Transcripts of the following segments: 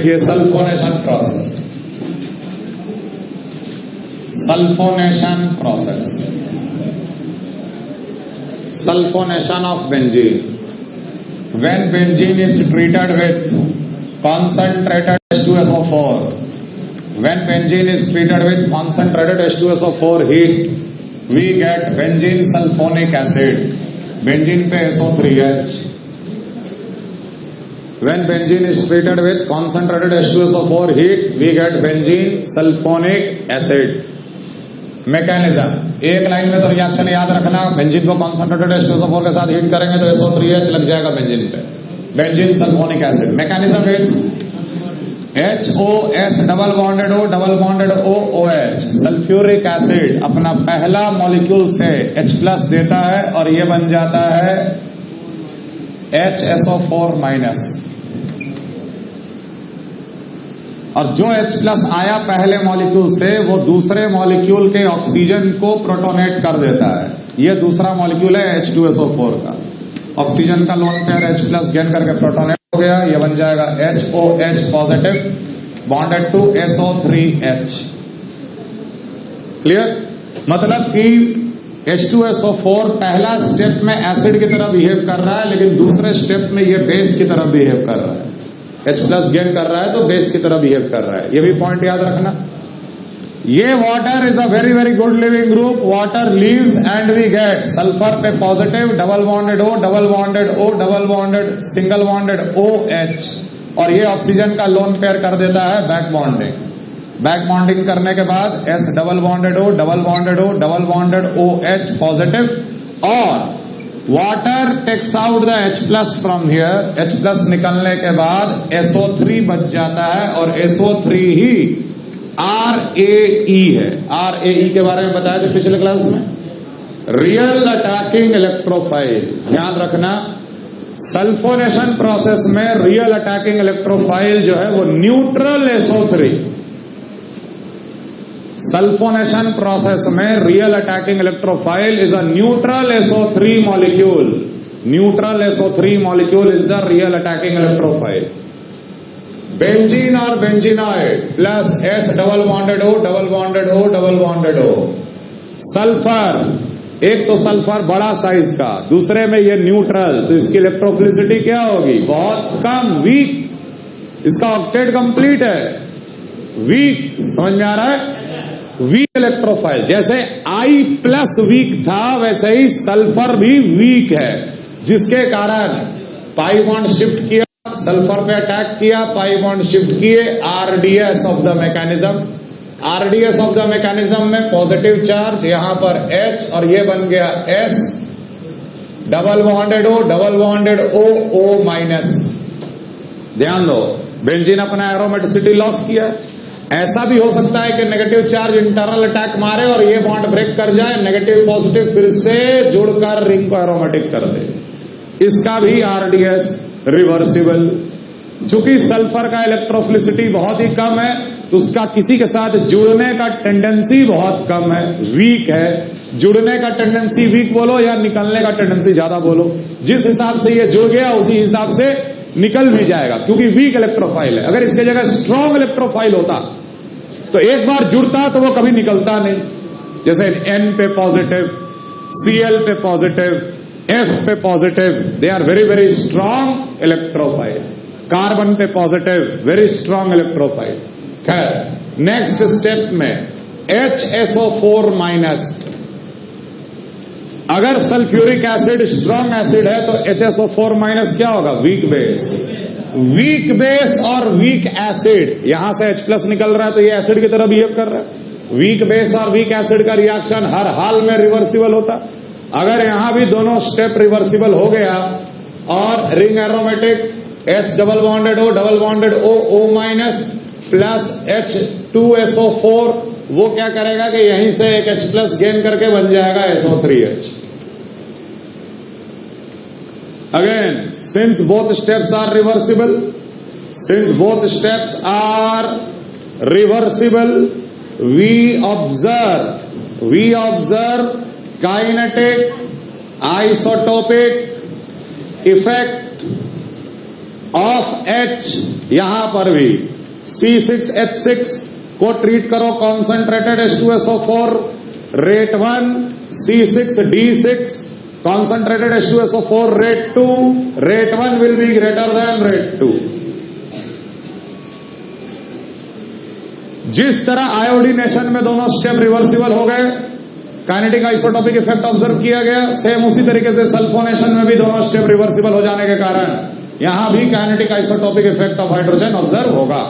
देखिए sulphonation process, sulphonation process, sulfonation of benzene. When benzene is treated with concentrated H2SO4, when benzene is treated with concentrated H2SO4 heat, we get benzene sulfonic acid. Benzene पे SO3H. When benzene is treated with concentrated H2SO4 heat, we get benzene sulfonic acid. Mechanism एक line में तो reaction याद रखना, benzene को concentrated H2SO4 के साथ heat करेंगे तो SO3H लग जाएगा बेंजीन पे, benzene sulphonic acid. Mechanism is HOS double bonded O double bonded OOH। Sulphuric acid अपना पहला मॉलिक्यूल से H+ देता है और ये बन जाता है HSO4-। और जो H+ आया पहले मॉलिक्यूल से वो दूसरे मॉलिक्यूल के ऑक्सीजन को प्रोटोनेट कर देता है। ये दूसरा मॉलिक्यूल है H2SO4 का, ऑक्सीजन का लोन पेयर H+ गेन करके प्रोटोनेट हो गया, ये बन जाएगा HOH positive bonded to SO3H। Clear? मतलब कि H2SO4 पहला स्टेप में एसिड की तरह बिहेव कर रहा है, लेकिन दूसरे स्टेप में ये बेस की तरह बिहेव कर रहा है। H+ गेन कर रहा है तो बेस की तरह बिहेव कर रहा है। ये भी पॉइंट याद रखना। ये water is a very very good leaving group. Water leaves and we get sulphur पे positive double bonded O double bonded O double bonded single bonded OH, और ये ऑक्सीजन का लोन पेयर कर देता है बैक बॉन्डिंग। बैक बॉन्डिंग करने के बाद S double bonded O double bonded O double bonded OH positive, और water takes out the H+ from here. H+ निकलने के बाद SO3 बच जाता है, और SO3 ही RAE है। RAE के बारे में बताया था पिछले क्लास में, रियल अटैकिंग इलेक्ट्रोफाइल। ध्यान रखना, सल्फोनेशन प्रोसेस में रियल अटैकिंग इलेक्ट्रोफाइल जो है वो न्यूट्रल SO3। सल्फोनेशन प्रोसेस में real attacking electrophile is a neutral SO3 molecule. Neutral SO3 molecule is the real attacking electrophile. Benzene और benzenoid plus S double bonded O double bonded O double bonded O। Sulphur, एक तो sulphur बड़ा size का, दूसरे में ये neutral, तो इसकी इलेक्ट्रोफिलिसिटी क्या होगी? बहुत कम, वीक। इसका ऑक्टेट कंप्लीट है, वीक। समझ में आ रहा है? Weak electrophile. जैसे I+ वीक था, वैसे ही सल्फर भी वीक है, जिसके कारण पाई बॉन्ड शिफ्ट किया, सल्फर पे अटैक किया, पाई बॉन्ड शिफ्ट किए, RDS of the mechanism. RDS of the mechanism में पॉजिटिव चार्ज, यहां पर H, और ये बन गया S double bonded O double bonded O-O-। ध्यान दो, बेंजीन अपना एरोमेटिसिटी लॉस किया। ऐसा भी हो सकता है कि नेगेटिव चार्ज इंटरनल अटैक मारे और ये बॉन्ड ब्रेक कर जाए, नेगेटिव पॉजिटिव फिर से जुड़कर रिंग को एरोमेटिक कर दे। इसका भी RDS रिवर्सिबल। चूंकि सल्फर का इलेक्ट्रोफिलिसिटी बहुत ही कम है, तो उसका किसी के साथ जुड़ने का टेंडेंसी बहुत कम है, वीक है। जुड़ने का टेंडेंसी वीक बोलो या निकलने का टेंडेंसी ज्यादा बोलो, जिस हिसाब से ये जुड़ गया उसी हिसाब से निकल भी जाएगा, क्योंकि वीक इलेक्ट्रोफाइल है। अगर इसके जगह स्ट्रॉन्ग इलेक्ट्रोफाइल होता तो एक बार जुड़ता तो वो कभी निकलता नहीं। जैसे N पे पॉजिटिव, Cl पे पॉजिटिव, F पे positive, they are very very strong electrophile. Carbon पे पॉजिटिव, वेरी स्ट्रॉन्ग इलेक्ट्रोफाइल। खैर, नेक्स्ट स्टेप में HSO4-। अगर सल्फ्यूरिक एसिड स्ट्रॉन्ग एसिड है तो HSO4- क्या होगा? Weak base. वीक बेस और वीक एसिड, यहां से H+ निकल रहा है तो ये एसिड की तरह बिहेव कर रहा है। वीक बेस और वीक एसिड का रिएक्शन हर हाल में रिवर्सिबल होता। अगर यहां भी दोनों स्टेप रिवर्सिबल हो गया और ring aromatic S double bonded O double bonded O-O- plus H2SO4, वो क्या करेगा कि यहीं से एक H+ गेन करके बन जाएगा SO3H। Again, since both steps are reversible, we observe kinetic isotopic effect of H, यहां पर भी C6H6 को ट्रीट करो concentrated H2SO4 rate 1, C6D6 concentrated H2SO4 rate 2, rate 1 will be greater than rate 2. जिस तरह आयोडीनेशन में दोनों स्टेप रिवर्सिबल हो गए, काइनेटिक आइसोटोपिक इफेक्ट ऑब्जर्व किया गया, सेम उसी तरीके से सल्फोनेशन में भी दोनों स्टेप रिवर्सिबल हो जाने के कारण यहां भी kinetic isotopic effect of hydrogen observe होगा।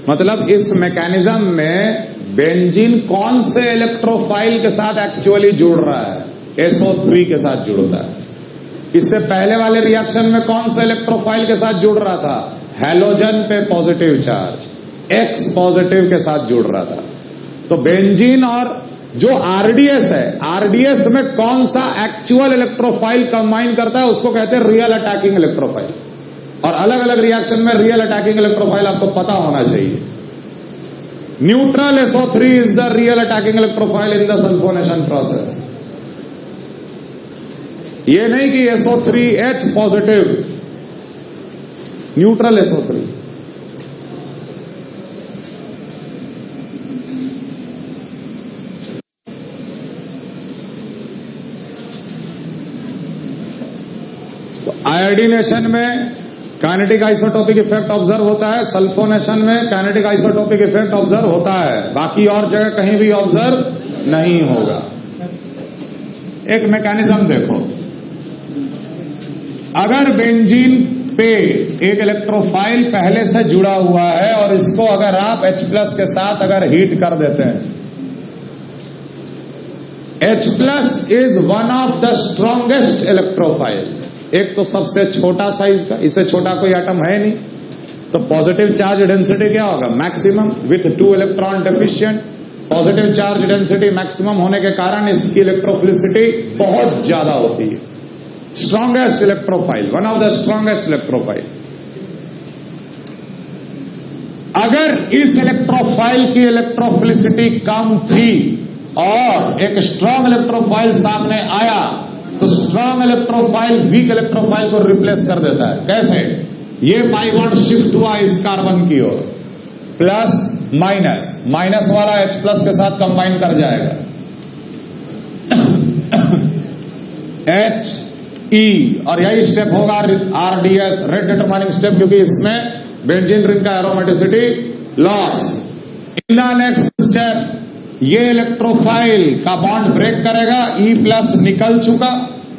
मतलब इस मैकेनिज्म में बेंजीन कौन से इलेक्ट्रोफाइल के साथ एक्चुअली जुड़ रहा है? SO3 के साथ जुड़ता है। इससे पहले वाले रिएक्शन में कौन से इलेक्ट्रोफाइल के साथ जुड़ रहा था? हैलोजन पे पॉजिटिव चार्ज, X पॉजिटिव के साथ जुड़ रहा था। तो बेंजीन और जो आरडीएस है, आरडीएस में कौन सा एक्चुअल इलेक्ट्रोफाइल कंबाइन करता है उसको कहते हैं रियल अटैकिंग इलेक्ट्रोफाइल। और अलग अलग रिएक्शन में रियल अटैकिंग इलेक्ट्रोफाइल आपको पता होना चाहिए। Neutral SO3 is the real attacking electrophile in the sulphonation process. ये नहीं कि SO3H पॉजिटिव, न्यूट्रल SO3। तो आयोडीनेशन में काइनेटिक आइसोटोपिक इफेक्ट ऑब्जर्व होता है, सल्फोनेशन में काइनेटिक आइसोटोपिक इफेक्ट ऑब्जर्व होता है, बाकी और जगह कहीं भी ऑब्जर्व नहीं होगा। एक मैकेनिज्म देखो, अगर बेंजीन पे एक इलेक्ट्रोफाइल पहले से जुड़ा हुआ है और इसको अगर आप H+ के साथ अगर हीट कर देते हैं, H+ is one of the strongest electrophile. एक तो सबसे छोटा साइज का, इससे छोटा कोई एटम है नहीं, तो पॉजिटिव चार्ज डेंसिटी क्या होगा? Maximum with 2 electron deficient. Positive charge density maximum होने के कारण इसकी इलेक्ट्रोफिलिसिटी बहुत ज्यादा होती है। Strongest electrophile, one of the strongest electrophile. अगर इस इलेक्ट्रोफाइल की इलेक्ट्रोफिलिसिटी कम थी और एक स्ट्रॉन्ग इलेक्ट्रोफाइल सामने आया तो स्ट्रॉन्ग इलेक्ट्रोफाइल वीक इलेक्ट्रोफाइल को रिप्लेस कर देता है। कैसे? ये पाई बॉन्ड शिफ्ट हुआ इस कार्बन की ओर, प्लस माइनस, माइनस वाला H+ के साथ कंबाइन कर जाएगा, HE, और यही स्टेप होगा RDS, रेट डिटरमाइनिंग स्टेप, क्योंकि इसमें बेंजीन रिंग का aromaticity loss. In the next step ये इलेक्ट्रोफाइल का बॉन्ड ब्रेक करेगा, E+ निकल चुका,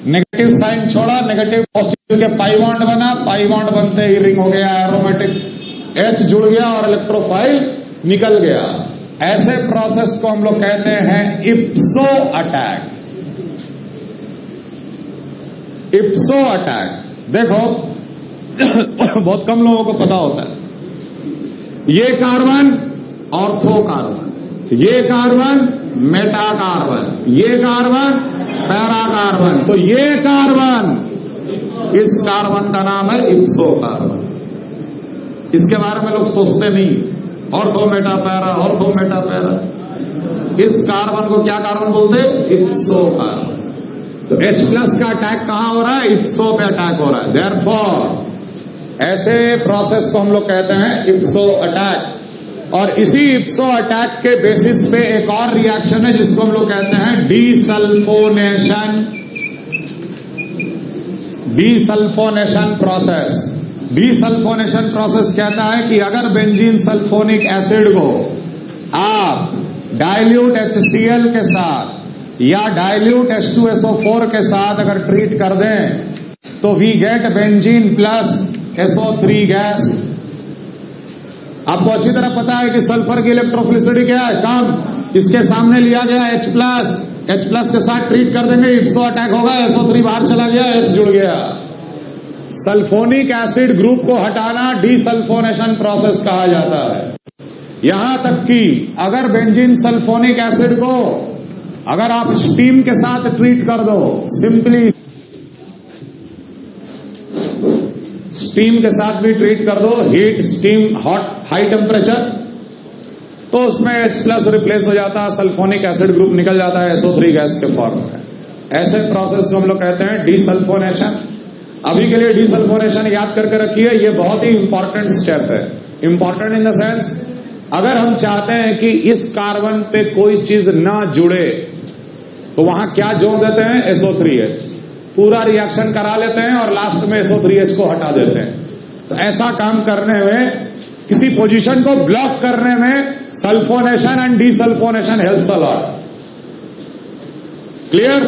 नेगेटिव साइन छोड़ा, नेगेटिव पॉजिटिव के पाई बॉन्ड बना, पाई बॉन्ड बनते ही रिंग हो गया एरोमेटिक, H जुड़ गया और इलेक्ट्रोफाइल निकल गया। ऐसे प्रोसेस को हम लोग कहते हैं इप्सो अटैक। इप्सो अटैक देखो बहुत कम लोगों को पता होता है। ये कार्बन ऑर्थो कार्बन, ये कार्बन मेटा कार्बन, ये कार्बन पैरा कार्बन, तो ये कार्बन, इस कार्बन का नाम है इप्सो कार्बन। इसके बारे में लोग सोचते नहीं, ortho Meta para, ortho Meta para. इस कार्बन को क्या कार्बन बोलते हैं? इप्सो कार्बन। तो H+ का अटैक कहां हो रहा है? इप्सो पे अटैक हो रहा है। देयरफॉर ऐसे प्रोसेस को हम लोग कहते हैं इप्सो अटैक। और इसी इप्सो अटैक के बेसिस पे एक और रिएक्शन है जिसको हम लोग कहते हैं डीसल्फोनेशन। डीसल्फोनेशन प्रोसेस। डीसल्फोनेशन प्रोसेस कहता है कि अगर बेंजीन सल्फोनिक एसिड को आप डाइल्यूट HCl के साथ या डाइल्यूट H2SO4 के साथ अगर ट्रीट कर दें तो we get benzene plus SO3 gas. आपको अच्छी तरह पता है कि सल्फर की इलेक्ट्रोफिलिसिटी क्या है? कम। इसके सामने लिया गया H+ के साथ ट्रीट कर देंगे, इप्सो अटैक होगा, SO3 बाहर चला गया, H जुड़ गया। सल्फोनिक एसिड ग्रुप को हटाना डीसल्फोनेशन प्रोसेस कहा जाता है। यहां तक कि अगर बेंजीन सल्फोनिक एसिड को अगर आप स्टीम के साथ ट्रीट कर दो, सिंपली स्टीम के साथ भी ट्रीट कर दो, heat, steam, hot, high temperature, तो उसमें H+ रिप्लेस हो जाता है, सल्फोनिक एसिड ग्रुप निकल जाता है SO3 गैस के फॉर्म में। ऐसे प्रोसेस को हम लोग कहते हैं डीसल्फोनेशन। अभी के लिए डीसल्फोनेशन याद करके रखिए, ये बहुत ही इंपॉर्टेंट स्टेप है। इंपॉर्टेंट इन द सेंस, अगर हम चाहते हैं कि इस कार्बन पे कोई चीज ना जुड़े तो वहां क्या जोड़ देते हैं, SO3H। पूरा रिएक्शन करा लेते हैं और लास्ट में SO3H को हटा देते हैं। तो ऐसा काम करने में, किसी पोजीशन को ब्लॉक करने में sulphonation and desulphonation helps a lot. Clear?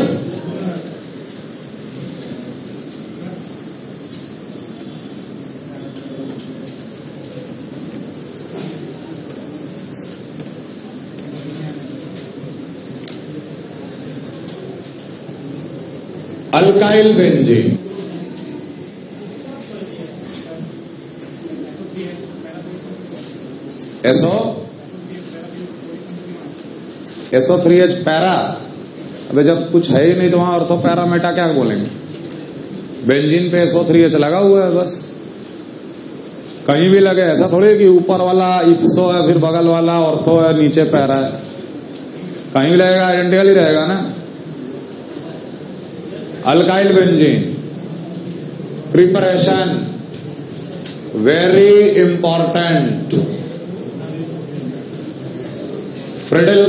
Alkyl benzene, SO3H para. अबे जब कुछ है ही नहीं तो वहां ऑर्थो पैरा मेटा क्या बोलेंगे? बेंजीन पे SO3H लगा हुआ है, बस कहीं भी लगे। ऐसा थोड़ी कि ऊपर वाला इप्सो है, फिर बगल वाला ऑर्थो है, नीचे पैरा है। कहीं भी लगेगा, आइडेंटिकल ही रहेगा ना। Alkyl benzene preparation very important. Friedel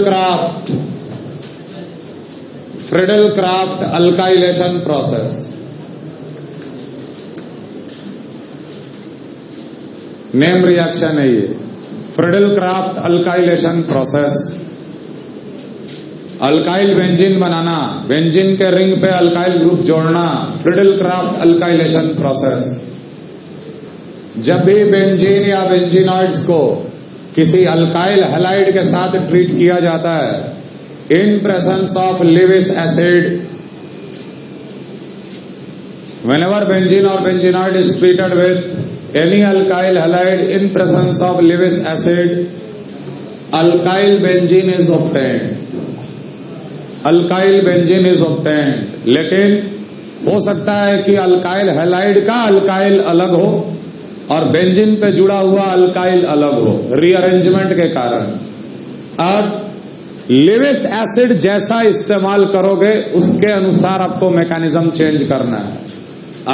Crafts alkylation process. Name reaction है ये, Friedel Crafts alkylation process. Alkyl benzene बनाना, बेंजीन के रिंग पे अल्काइल ग्रुप जोड़ना, फ्रिडल क्राफ्ट अल्काइलेशन प्रोसेस। जब भी बेंजीन या बेंजीनॉइड्स को किसी अल्काइल हैलाइड के साथ ट्रीट किया जाता है in presence of Lewis acid, whenever benzene or benzenoid is treated with any alkyl halide in presence of Lewis acid, alkyl benzene is obtained। Alkyl benzene is obtained. लेकिन हो सकता है कि अल्काइल हैलाइड का alkyl अलग हो और benzene पे जुड़ा हुआ अल्काइल अलग हो, रीअरेंजमेंट के कारण। अब लेविस एसिड जैसा इस्तेमाल करोगे उसके अनुसार आपको मैकेनिज्म चेंज करना है।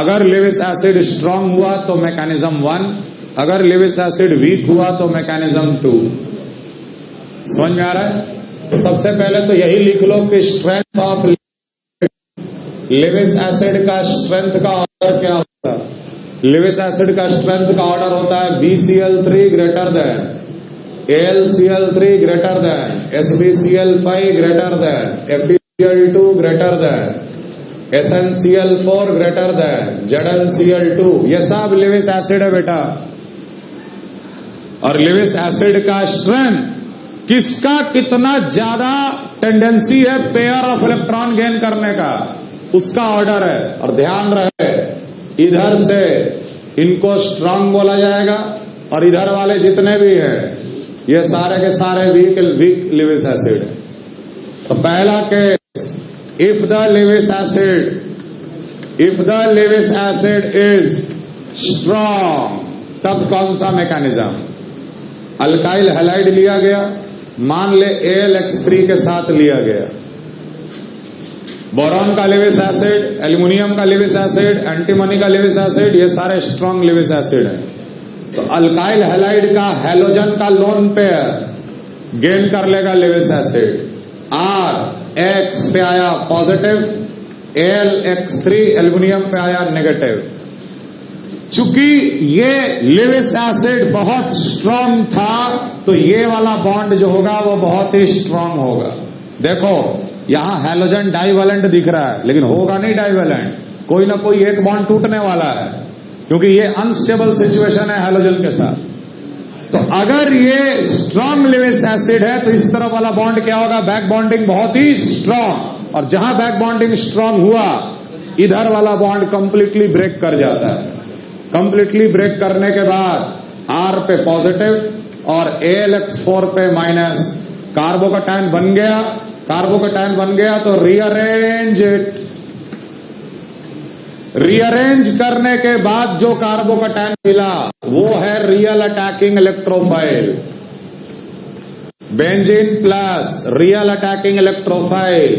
अगर लेविस एसिड स्ट्रांग हुआ तो मैकेनिज्म 1, अगर लेविस एसिड वीक हुआ तो मैकेनिज्म 2। समझ में आ रहा है? तो सबसे पहले तो यही लिख लो कि स्ट्रेंथ ऑफ लेविस एसिड का स्ट्रेंथ का ऑर्डर क्या होता है। लेविस एसिड का स्ट्रेंथ का ऑर्डर होता है BCl3 greater than, AlCl3 greater than, SbCl5 greater than, FeCl2 greater than, SnCl4 greater than, ZnCl2। ये सब लेविस एसिड है बेटा। और लेविस एसिड का स्ट्रेंथ किसका कितना ज्यादा टेंडेंसी है पेयर ऑफ इलेक्ट्रॉन गेन करने का, उसका ऑर्डर है। और ध्यान रहे, इधर से इनको स्ट्रांग बोला जाएगा और इधर वाले जितने भी हैं ये सारे के सारे वीक लेविस एसिड है। तो पहला case, if the Lewis acid is strong, तब कौन सा मैकेनिज्म? अल्काइल हैलाइड लिया गया, मान ले AlX3 के साथ लिया गया, बोरॉन का लेविस एसिड, एल्यूमिनियम का लेविस एसिड, एंटीमनी का लेविस एसिड, ये सारे स्ट्रॉन्ग लेविस एसिड हैं। तो अल्काइल हैलाइड का हैलोजन का लोन पेयर गेन कर लेगा लेविस एसिड। RX पे आया पॉजिटिव, AlX3 एल्यूमिनियम पे आया नेगेटिव। चूंकि ये लेविस एसिड बहुत स्ट्रांग था तो ये वाला बॉन्ड जो होगा वो बहुत ही स्ट्रांग होगा। देखो यहां हैलोजन डाइवेलेंट दिख रहा है लेकिन होगा नहीं डाइवेलेंट, कोई ना कोई एक बॉन्ड टूटने वाला है क्योंकि ये अनस्टेबल सिचुएशन है हैलोजन के साथ। तो अगर ये स्ट्रांग लेविस एसिड है तो इस तरफ वाला बॉन्ड क्या होगा, बैक बॉन्डिंग बहुत ही स्ट्रांग। और जहां बैक बॉन्डिंग स्ट्रांग हुआ इधर वाला बॉन्ड कंप्लीटली ब्रेक कर जाता है। कंप्लीटली ब्रेक करने के बाद R पे पॉजिटिव और AlX4 पे माइनस, कार्बोकैटायन बन गया। कार्बोकैटायन बन गया तो रीअरेंज करने के बाद जो कार्बोकैटायन मिला वो है real attacking electrophile. Benzene plus real attacking electrophile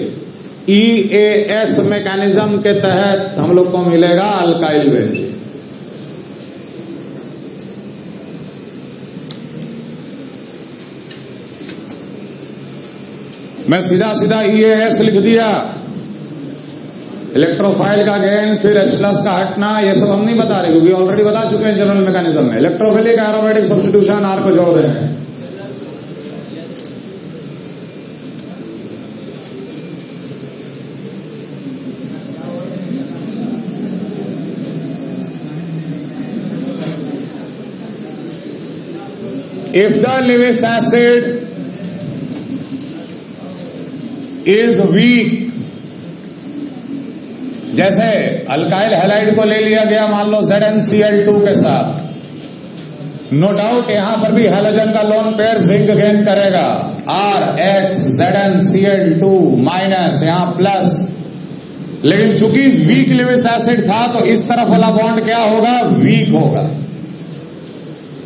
EAS mechanism के तहत हम लोग को मिलेगा अल्काइल बेंजीन। मैं सीधा सीधा EAS लिख दिया, इलेक्ट्रोफाइल का गेन, फिर H+ का हटना, ये सब हम नहीं बता रहे क्योंकि ऑलरेडी बता चुके हैं जनरल मैकेनिज्म में। इलेक्ट्रोफिलिक एरोमेटिक सब्स्टिट्यूशन R को जोड़ रहे हैं। If the Lewis acid is weak, जैसे अल्काइल हैलाइड को ले लिया गया मान लो ZnCl2 के साथ, नो डाउट यहां पर भी हैलोजन का लोन पेयर जिंक गेन करेगा, RH ZnCl2 माइनस यहां प्लस, लेकिन चूंकि वीक लिविस एसिड था तो इस तरफ वाला बॉन्ड क्या होगा, वीक होगा।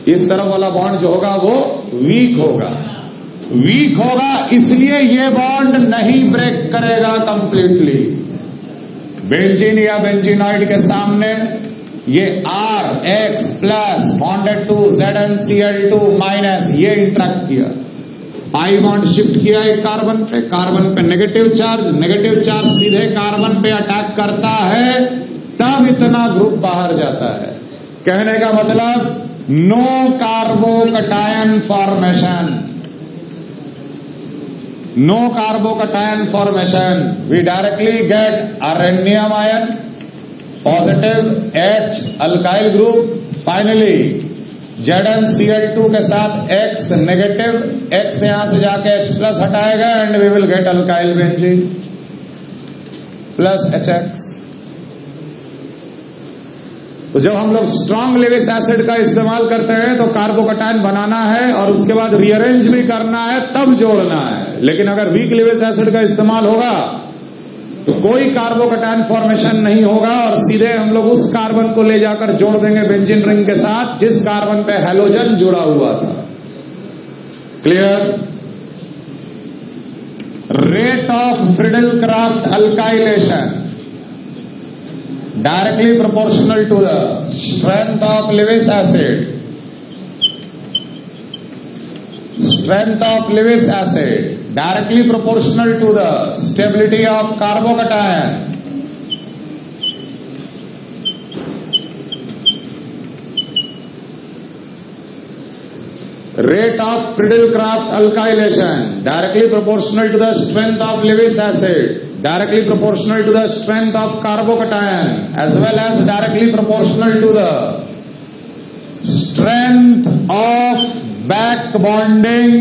इस तरफ वाला बॉन्ड जो होगा वो वीक होगा। वीक होगा इसलिए ये बॉन्ड नहीं ब्रेक करेगा कंप्लीटली। बेंजीन या बेंजीनॉइड के सामने ये RH plus bonded to ZnCl2 minus, ये इंटरेक्ट किया, पाई बॉन्ड शिफ्ट किया एक कार्बन पे नेगेटिव चार्ज सीधे कार्बन पे अटैक करता है, तब इतना ग्रुप बाहर जाता है। कहने का मतलब no carbocation formation, no carbocation formation, we directly get a rhenium ion, positive H alkyl group, finally ZnCl2 के साथ X नेगेटिव, X यहां से जाके H+ हटाएगा and we will get alkyl benzene plus HX। तो जब हम लोग स्ट्रॉन्ग लिविस एसिड का इस्तेमाल करते हैं तो कार्बोकटायन बनाना है और उसके बाद रीअरेंज भी करना है, तब जोड़ना है। लेकिन अगर वीक लिविस एसिड का इस्तेमाल होगा तो कोई कार्बोकटायन फॉर्मेशन नहीं होगा और सीधे हम लोग उस कार्बन को ले जाकर जोड़ देंगे बेंजीन रिंग के साथ जिस कार्बन पे हैलोजन जुड़ा हुआ था। Clear? Rate of Friedel-craft alkylation directly proportional to the strength of Lewis acid. Strength of Lewis acid directly proportional to the stability of carbocation. Rate of Friedel-Crafts alkylation directly proportional to the strength of Lewis acid, directly proportional to the strength of carbocation, as well as directly proportional to the strength of back bonding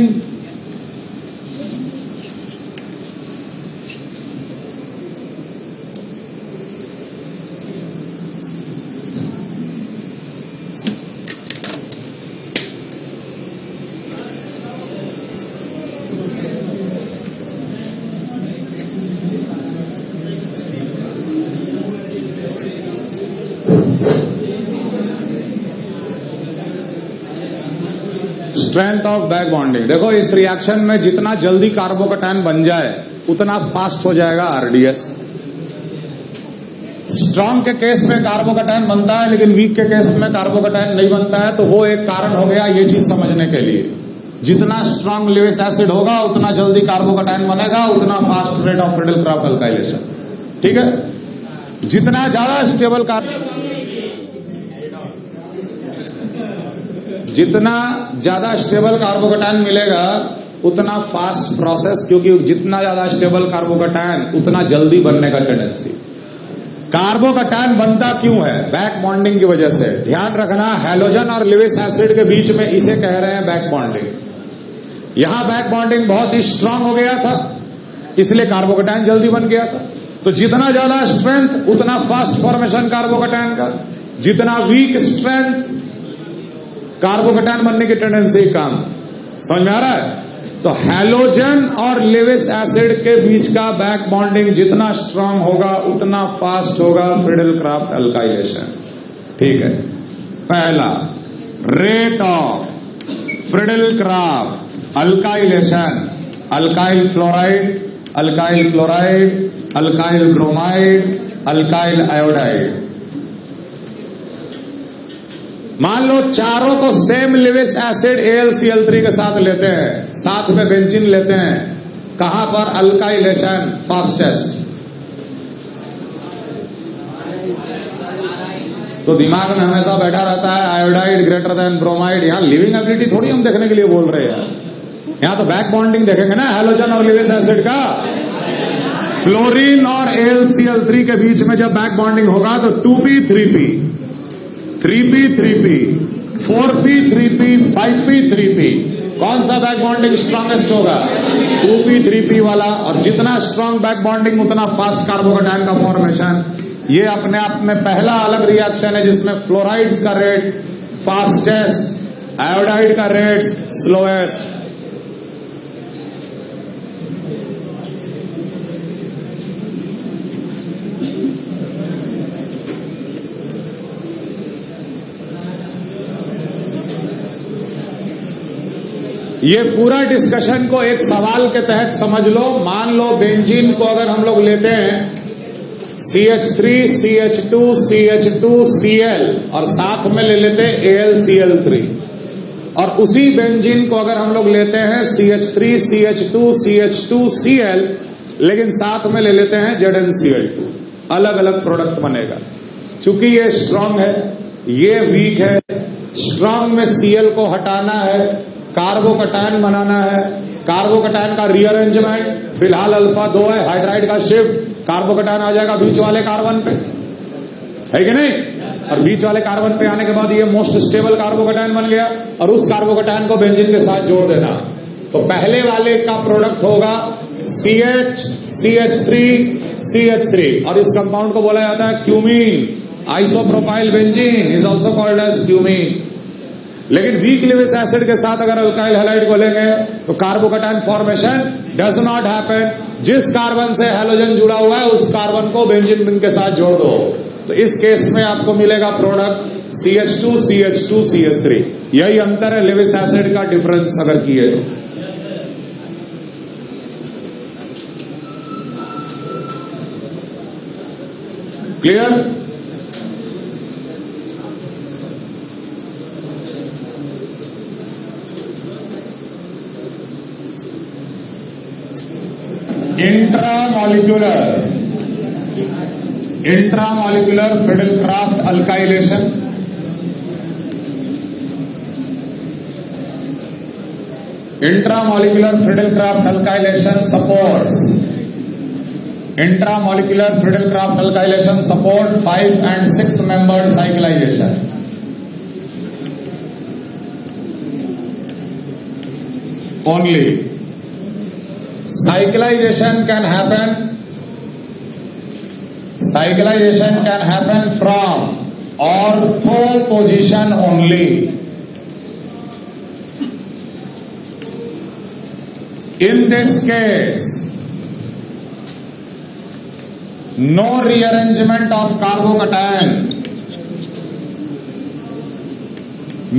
strength of back bonding. देखो इस reaction में जितना जल्दी carbocation बन जाए उतना fast हो जाएगा आरडीएस। स्ट्रॉन्ग के केस में कार्बोकटायन बनता है लेकिन वीक के केस में कार्बोकटायन नहीं बनता है, तो वो एक कारण हो गया ये चीज समझने के लिए। जितना स्ट्रॉन्ग लिविस एसिड होगा उतना जल्दी कार्बोकटायन बनेगा, उतना fast rate of Friedel-craft alkylation. ठीक है, जितना ज्यादा स्टेबल जितना ज्यादा स्टेबल कार्बोकटायन मिलेगा उतना फास्ट प्रोसेस, क्योंकि जितना ज्यादा स्टेबल कार्बोकटायन उतना जल्दी बनने का टेंडेंसी। कार्बोकटायन बनता क्यों है? बैक बॉन्डिंग की वजह से। ध्यान रखना, हैलोजन और लिविस एसिड के बीच में इसे कह रहे हैं बैक बॉन्डिंग। यहां बैक बॉन्डिंग बहुत ही स्ट्रांग हो गया था इसलिए कार्बोकटायन जल्दी बन गया था। तो जितना ज्यादा स्ट्रेंथ उतना फास्ट फॉर्मेशन कार्बोकटायन का, जितना वीक स्ट्रेंथ कार्बोकटायन बनने की टेंडेंसी कम। समझ में आ रहा है? तो हैलोजन और लिविस एसिड के बीच का बैक बॉन्डिंग जितना स्ट्रांग होगा उतना फास्ट होगा फ्रिडल-क्राफ्ट अल्काइलेशन। ठीक है, पहला rate of Friedel-craft alkylation, alkyl fluoride, alkyl chloride, alkyl bromide, alkyl iodide. मान लो चारों को सेम लिविस एसिड AlCl3 के साथ लेते हैं, साथ में बेंजीन लेते हैं, कहां पर? Alkylation fastest. तो दिमाग में हमेशा बैठा रहता है आयोडाइड ग्रेटर देन ब्रोमाइड। यहां लिविंग एबिलिटी थोड़ी हम देखने के लिए बोल रहे हैं, यहां तो बैक बॉन्डिंग देखेंगे ना हैलोजन और लिविस एसिड का। फ्लोरीन और AlCl3 के बीच में जब बैक बॉन्डिंग होगा तो 2p 3p, 3p 3p, 4p 3p, 5p 3p, कौन सा बैक बॉन्डिंग स्ट्रॉन्गेस्ट होगा? 2p 3p वाला। और जितना स्ट्रॉन्ग बैक बॉन्डिंग उतना फास्ट कार्बोकेटायन का फॉर्मेशन। ये अपने आप में पहला अलग रिएक्शन है जिसमें फ्लोराइड्स का रेट फास्टेस्ट, आयोडाइड का रेट स्लोएस्ट। ये पूरा डिस्कशन को एक सवाल के तहत समझ लो। मान लो बेंजीन को अगर हम लोग लेते हैं CH3 CH2 CH2 Cl और साथ में ले लेते हैं AlCl3, और उसी बेंजीन को अगर हम लोग लेते हैं CH3 CH2 CH2 Cl लेकिन साथ में ले लेते हैं ZnCl2, अलग अलग प्रोडक्ट बनेगा। चूंकि ये स्ट्रांग है, ये वीक है, स्ट्रांग में Cl को हटाना है, कार्बोकेटायन बनाना है, कार्बोकेटायन का रीअरेंजमेंट, फिलहाल अल्फा 2 है, हाइड्राइड का शिफ्ट, कार्बोकेटायन आ जाएगा बीच वाले कार्बन पे, है कि नहीं? और बीच वाले कार्बन पे आने के बाद ये मोस्ट स्टेबल कार्बोकेटायन बन गया, और उस कार्बोकेटायन को बेंजीन के साथ जोड़ देना। तो पहले वाले का प्रोडक्ट होगा CH, CH3, CH3, और इस कंपाउंड को बोला जाता है cumene. Isopropyl benzene is also called as cumene. लेकिन वीक लिविस एसिड के साथ अगर अल्काइल हैलाइड को लेंगे तो carbocation formation does not happen. जिस कार्बन से हैलोजन जुड़ा हुआ है उस कार्बन को बेंजीन रिंग के साथ जोड़ दो, तो इस केस में आपको मिलेगा प्रोडक्ट CH2 CH2 CH3। यही अंतर है लिविस एसिड का डिफरेंस अगर किए तो। Clear? Intramolecular Friedel-craft alkylation. Intramolecular Friedel-craft alkylation supports intramolecular Friedel-craft alkylation support 5 and 6 membered cyclization. Only cyclization can happen from ortho position only. In this case, no rearrangement of carbocation.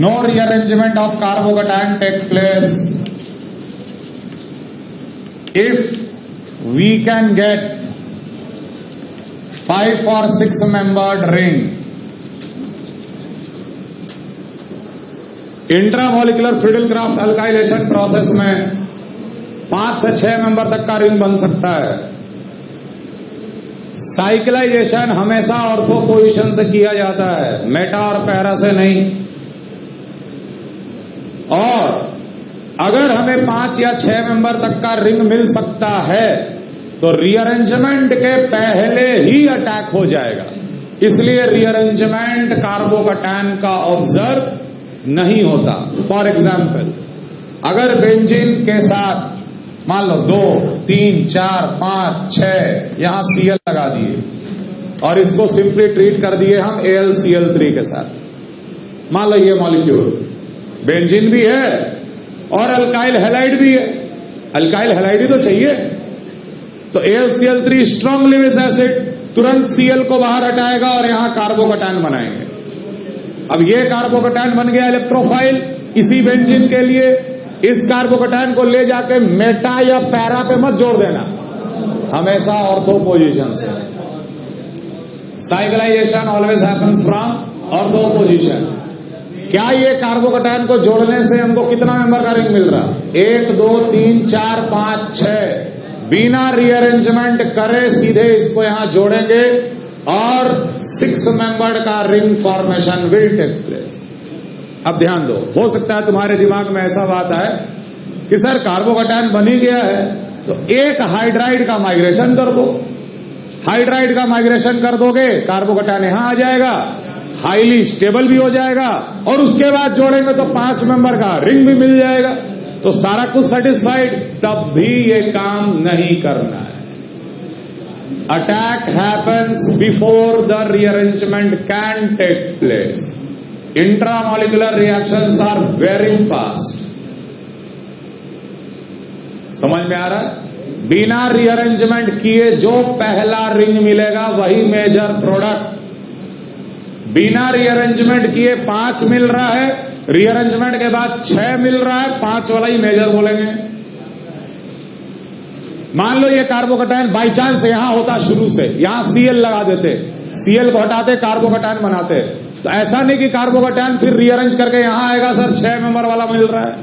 No rearrangement of carbocation takes place if we can get 5 or 6 membered ring. Intramolecular Friedel-craft alkylation process में 5 से 6 member तक का ring बन सकता है। Cyclisation हमेशा ortho position से किया जाता है, मेटा और पैरा से नहीं। और अगर हमें 5 या 6 मेंबर तक का रिंग मिल सकता है तो रीअरेंजमेंट के पहले ही अटैक हो जाएगा। इसलिए रीअरेंजमेंट कार्बोकेटायन का ऑब्जर्व नहीं होता। फॉर एग्जाम्पल, अगर बेंजीन के साथ मान लो 2, 3, 4, 5, 6 यहां Cl लगा दिए और इसको सिंपली ट्रीट कर दिए हम AlCl3 के साथ। मान लो ये मॉलिक्यूल बेंजीन भी है और अल्काइल हैलाइड भी है, अल्काइल हैलाइड ही तो चाहिए। तो AlCl3 स्ट्रॉन्ग लिविस एसिड तुरंत Cl को बाहर हटाएगा और यहां कार्बोकेटायन बनाएंगे। अब ये कार्बोकेटायन बन गया इलेक्ट्रोफाइल इसी बेंजीन के लिए, इस कार्बोकैटायन को ले जाके मेटा या पैरा पे मत जोड़ देना, हमेशा ऑर्थो पोजीशन से। Cyclisation always happens from ortho position. क्या ये कार्बोकैटायन को जोड़ने से हमको कितना मेंबर का रिंग मिल रहा? 1 2 3 4 5 6। बिना रीअरेंजमेंट करे सीधे इसको यहां जोड़ेंगे और 6 मेंबर का ring formation will take place. अब ध्यान दो, हो सकता है तुम्हारे दिमाग में ऐसा बात है कि सर कार्बोकैटायन बन ही गया है तो एक हाइड्राइड का माइग्रेशन कर दो। हाइड्राइड का माइग्रेशन कर दोगे, कार्बोकैटायन यहां आ जाएगा, हाईली स्टेबल भी हो जाएगा और उसके बाद जोड़ेंगे तो 5 मेंबर का रिंग भी मिल जाएगा। तो सारा कुछ सेटिस्फाइड, तब भी ये काम नहीं करना है। Attack happens before the rearrangement can take place. Intramolecular reactions are very fast. समझ में आ रहा है? बिना रीअरेंजमेंट किए जो पहला रिंग मिलेगा वही मेजर प्रोडक्ट। बिना रीअरेंजमेंट किए 5 मिल रहा है, रीअरेंजमेंट के बाद 6 मिल रहा है, 5 वाला ही मेजर बोलेंगे। मान लो ये कार्बोकैटायन बाई चांस यहां होता, शुरू से यहां Cl लगा देते, Cl को हटाते, कार्बोकैटायन बनाते, तो ऐसा नहीं कि कार्बोकैटायन फिर रीअरेंज करके यहां आएगा सर 6 मेंबर वाला मिल रहा है,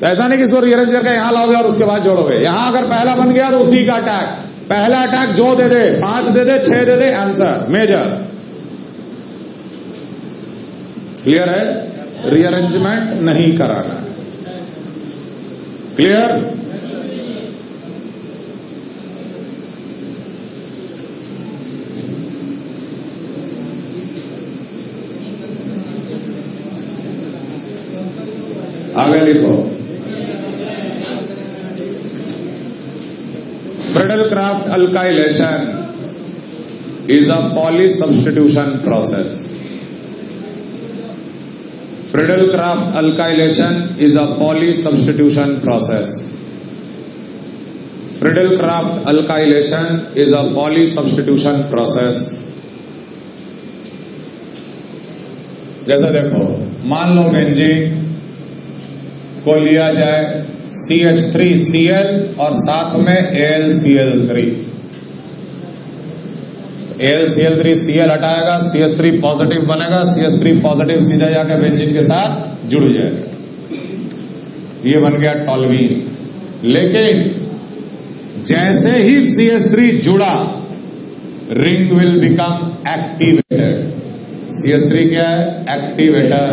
तो ऐसा नहीं कि इसको रीअरेंज करके यहां लाओगे और उसके बाद जोड़ोगे। यहां अगर पहला बन गया तो उसी का अटैक, पहला अटैक जो दे दे, 5 दे दे, 6 दे दे, आंसर मेजर। क्लियर है? रीअरेंजमेंट नहीं कराना। क्लियर? आगे लिखो, Friedel-Crafts alkylation is a polysubstitution process. Friedel-Crafts alkylation is a polysubstitution process. Friedel-Crafts alkylation is a polysubstitution process. जैसा देखो, मान लो बेंजीन को लिया जाए CH3Cl और साथ में AlCl3। AlCl3Cl हटाएगा, CH3 पॉजिटिव बनेगा, CH3 पॉजिटिव सीधा जाकर बेंजीन के साथ जुड़ जाएगा, ये बन गया टॉल्यूइन। लेकिन जैसे ही CH3 जुड़ा, ring will become activated. CH3 क्या है? एक्टिवेटर।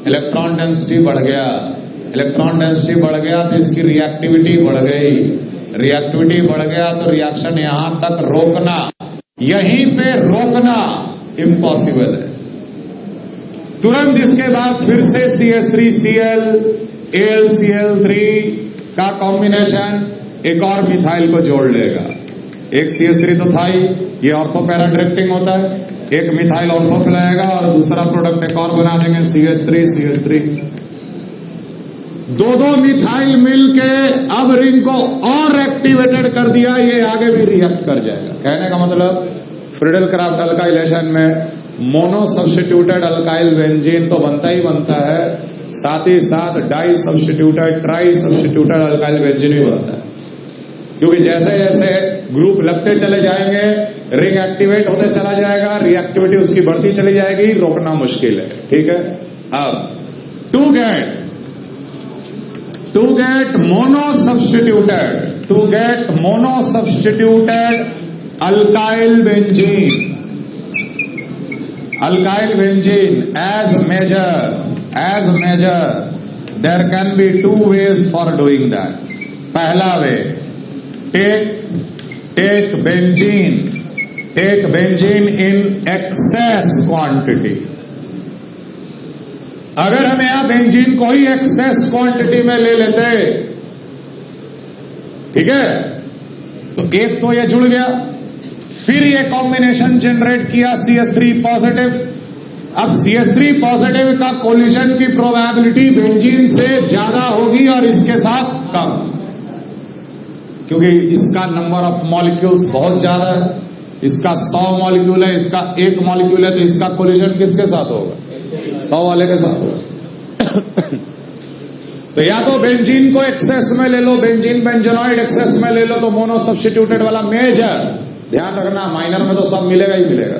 इलेक्ट्रॉन डेंसिटी बढ़ गया, इलेक्ट्रॉन डेंसिटी बढ़ गया तो इसकी रिएक्टिविटी बढ़ गई, रिएक्टिविटी बढ़ गया तो रिएक्शन यहां तक रोकना, यहीं पे रोकना इम्पॉसिबल है। तुरंत इसके बाद फिर से CH3Cl AlCl3 का कॉम्बिनेशन एक और मिथाइल को जोड़ लेगा। एक CH3 तो था ही, ये ऑर्थो पैरा ड्रिफ्टिंग होता है, एक मिथाइल ऑर्थो पे लाएगा और दूसरा प्रोडक्ट एक और बना देंगे CH3 दो मिथाइल मिलके अब रिंग को और एक्टिवेटेड कर दिया, ये आगे भी रिएक्ट कर जाएगा। कहने का मतलब फ्रीडेल-क्राफ्ट अल्काइलेशन में मोनो सब्स्टिट्यूटेड अल्काइल बेंजीन तो बनता ही बनता है, साथ ही साथ di substituted tri substituted alkyl benzene भी बनता है। क्योंकि जैसे जैसे ग्रुप लगते चले जाएंगे, रिंग एक्टिवेट होते चला जाएगा, रिएक्टिविटी उसकी बढ़ती चली जाएगी, रोकना मुश्किल है। ठीक है? अब to get mono substituted alkyl benzene as measure, there can be 2 ways for doing that. पहला वे, take benzene in excess quantity. अगर हम यहां बेंजीन को ही एक्सेस क्वांटिटी में ले लेते, ठीक है, तो एक तो ये जुड़ गया, फिर ये कॉम्बिनेशन जनरेट किया CH3 पॉजिटिव। अब CH3 पॉजिटिव का कोलिजन की प्रोबेबिलिटी बेंजीन से ज्यादा होगी और इसके साथ कम, क्योंकि इसका नंबर ऑफ मॉलिक्यूल्स बहुत ज्यादा है। इसका 100 मॉलिक्यूल है, इसका 1 मॉलिक्यूल है, तो इसका कोलिजन किसके साथ होगा? 100 वाले के साथ होगा। तो या तो बेंजीन को एक्सेस में ले लो, बेंजीन बेंजोनॉइड एक्सेस में ले लो, तो मोनो सब्स्टिट्यूटेड वाला मेजर, ध्यान रखना माइनर में तो सब मिलेगा ही मिलेगा।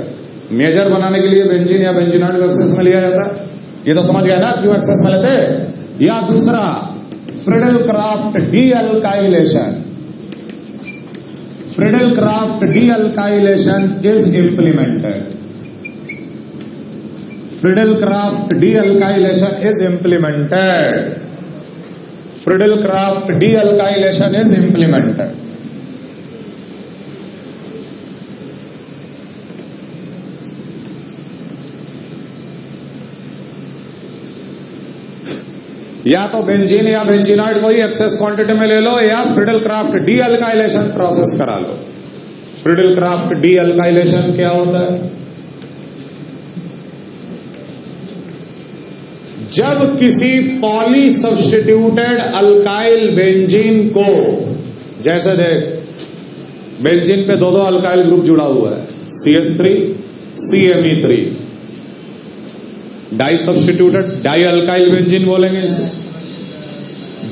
मेजर बनाने के लिए बेंजीन या बेंजीनॉइड को एक्सेस में लिया जाता है, ये तो समझ गया ना क्यों एक्सेस में लेते। या दूसरा Friedel Crafts dealkylation, Friedel Crafts dealkylation is implemented, Friedel Crafts dealkylation is implemented, Friedel Crafts dealkylation is implemented. या तो बेंजीन या बेंजीनॉइड को ही एक्सेस क्वांटिटी में ले लो, या फ्रिडल-क्राफ्ट डीअल्काइलेशन प्रोसेस करा लो। फ्रिडल-क्राफ्ट डीअल्काइलेशन क्या होता है? जब किसी पॉली सब्स्टिट्यूटेड अल्काइल बेंजीन को, जैसे देख बेंजीन पे दो अल्काइल ग्रुप जुड़ा हुआ है, CH3 CMe3, di substituted di alkyl benzene बोलेंगे इसे।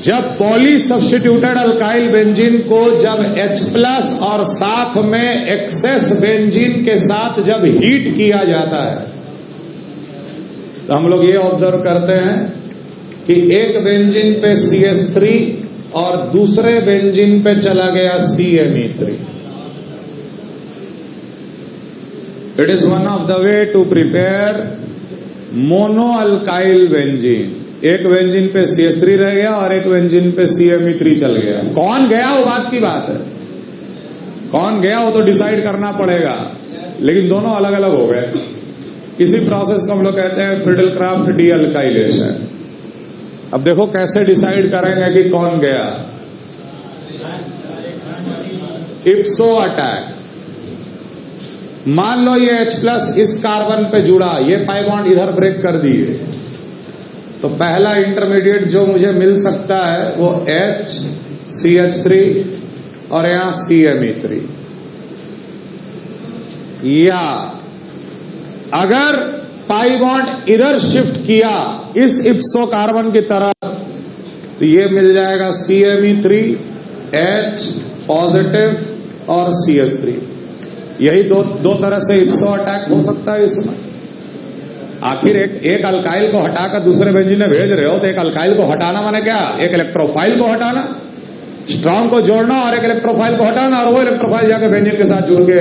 जब पॉली सब्स्टिट्यूटेड अल्काइल बेंजीन को जब H+ और साथ में एक्सेस बेंजीन के साथ जब हीट किया जाता है, तो हम लोग ये ऑब्जर्व करते हैं कि एक बेंजीन पे CH3 और दूसरे बेंजीन पे चला गया CMe3। It is one of the way to prepare mono alkyl benzene. एक बेंजीन पे CH3 रह गया और एक बेंजीन पे CMe3 चल गया। कौन गया वो बात की बात है, कौन गया वो तो डिसाइड करना पड़ेगा, लेकिन दोनों अलग अलग हो गए। इसी प्रोसेस को हम लोग कहते हैं फ्रिडल-क्राफ्ट डीअल्काइलेशन। अब देखो कैसे डिसाइड करेंगे कि कौन गया। इप्सो अटैक, मान लो ये H+ इस कार्बन पे जुड़ा, ये पाई बॉन्ड इधर ब्रेक कर दिए, तो पहला इंटरमीडिएट जो मुझे मिल सकता है वो CH3 और यहां CMe3। या अगर पाई बॉन्ड इधर शिफ्ट किया इस इप्सो कार्बन की तरफ, तो ये मिल जाएगा CMe3 H पॉजिटिव और CH3। यही दो तरह से इप्सो अटैक हो सकता है इसमें। आखिर एक अल्काइल को हटाकर दूसरे बेंजीन में भेज रहे हो, तो एक अल्काइल को हटाना माने क्या? एक इलेक्ट्रोफाइल को हटाना, स्ट्रॉन्ग को जोड़ना और एक इलेक्ट्रोफाइल को हटाना, और वो इलेक्ट्रोफाइल जाकर बेंजीन के साथ जुड़ के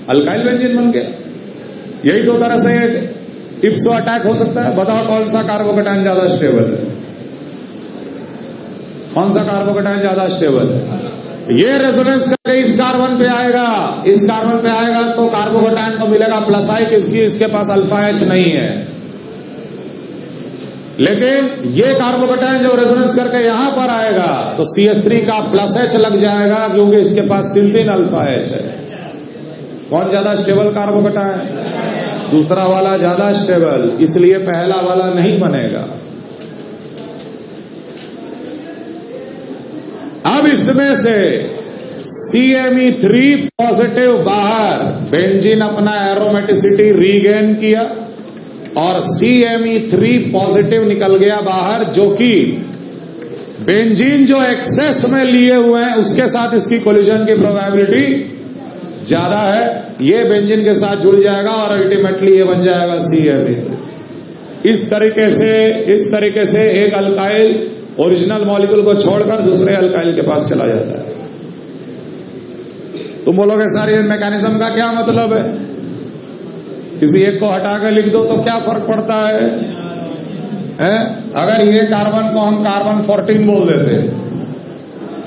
अल्काइल बेंजीन बन गया। यही दो तरह से इप्सो अटैक हो सकता है। बताओ कौन सा कार्बोकेटाइन ज्यादा स्टेबल है? कौन सा कार्बोकेटाइन ज्यादा स्टेबल है? ये रेजोनेंस करके इस कार्बन पे आएगा, इस कार्बन पे आएगा तो कार्बोकेटाइन को मिलेगा प्लस आई, किसकी? इसके पास अल्फा H नहीं है। लेकिन ये कार्बोकेटाइन जो रेजोनेंस करके यहां पर आएगा तो CH3 का प्लस H लग जाएगा, क्योंकि इसके पास 3 अल्फा H है। कौन ज्यादा स्टेबल कार्बोकेटाइन? दूसरा वाला ज्यादा स्टेबल, इसलिए पहला वाला नहीं बनेगा। अब इसमें से CMe3 पॉजिटिव बाहर, बेंजीन अपना एरोमेटिसिटी रीगेन किया और CMe3 पॉजिटिव निकल गया बाहर, जो कि बेंजीन जो एक्सेस में लिए हुए हैं उसके साथ इसकी कोलिजन की प्रोबेबिलिटी ज्यादा है। ये बेंजीन के साथ जुड़ जाएगा और अल्टीमेटली ये बन जाएगा CMe3। इस तरीके से एक अल्काइल ओरिजिनल मॉलिक्यूल को छोड़कर दूसरे अल्काइल के पास चला जाता है। तुम बोलोगे सर ये मैकेनिज्म का क्या मतलब है? किसी एक को हटाकर लिख दो तो क्या फर्क पड़ता है? अगर ये कार्बन को हम कार्बन 14 बोल देते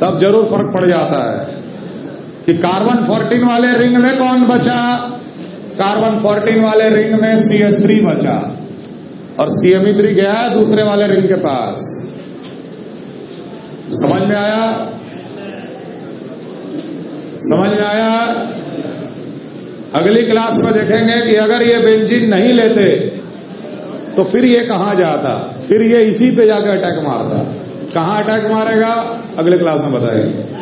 तब जरूर फर्क पड़ जाता है कि कार्बन 14 वाले रिंग में कौन बचा? कार्बन 14 वाले रिंग में CH3 बचा और CMe3 गया दूसरे वाले रिंग के पास। समझ में आया? समझ में आया? अगली क्लास में देखेंगे कि अगर ये बेंजीन नहीं लेते तो फिर ये कहां जाता, फिर ये इसी पे जाकर अटैक मारता। कहां अटैक मारेगा अगले क्लास में बताएंगे।